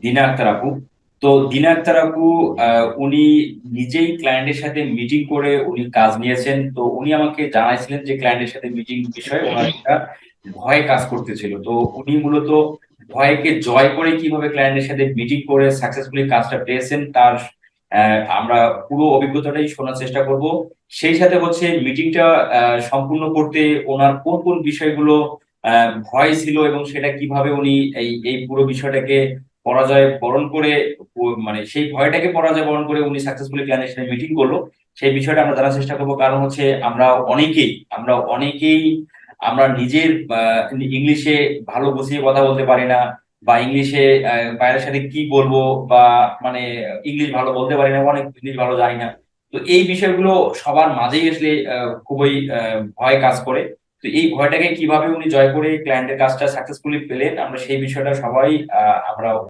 দিনা আক্তার আপু। তো দিনা আক্তার আপু উনি নিজেই ক্লায়েন্টের সাথে মিটিং করে উনি কাজ নিয়েছেন। তো উনি আমাকে জানাইছিলেন যে ক্লায়েন্টের সাথে মিটিং বিষয়ে ওনার একটা ভয় কাজ করতেছিল। তো উনি মূলত ভয়কে জয় করে কিভাবে ক্লায়েন্টের সাথে মিটিং করে সাকসেসফুলি কাজটা পেয়েছেন তার আমরা পুরো অভিজ্ঞতাটাই শোনার চেষ্টা করব। সেই সাথে হচ্ছে মিটিংটা সম্পূর্ণ করতে ওনার কোন কোন বিষয়গুলো ভয় ছিল এবং সেটা কিভাবে উনি এই এই পুরো বিষয়টাকে পরাজয় বরণ করে মানে সেই ভয়টাকে পরাজয় বরণ করে উনি সাকসেসফুলি ক্লায়েন্টের সাথে মিটিং করলো, সেই বিষয়টা আমরা জানার চেষ্টা করবো। কারণ হচ্ছে আমরা অনেকেই আমরা নিজের ইংলিশে ভালো গুছিয়ে কথা বলতে পারি না, বা ইংলিশে বাইরের সাথে কি বলবো, বা মানে ইংলিশ ভালো বলতে পারি না, অনেক ইংলিশ ভালো জানি না। তো এই বিষয়গুলো সবার মাঝেই আসলে খুবই ভয় কাজ করে। তো এই ভয়টাকে কিভাবে উনি জয় করে ক্লায়েন্টের কাজটা সাকসেসফুলি পেলেন, আমরা সেই বিষয়টা সবাই আমরা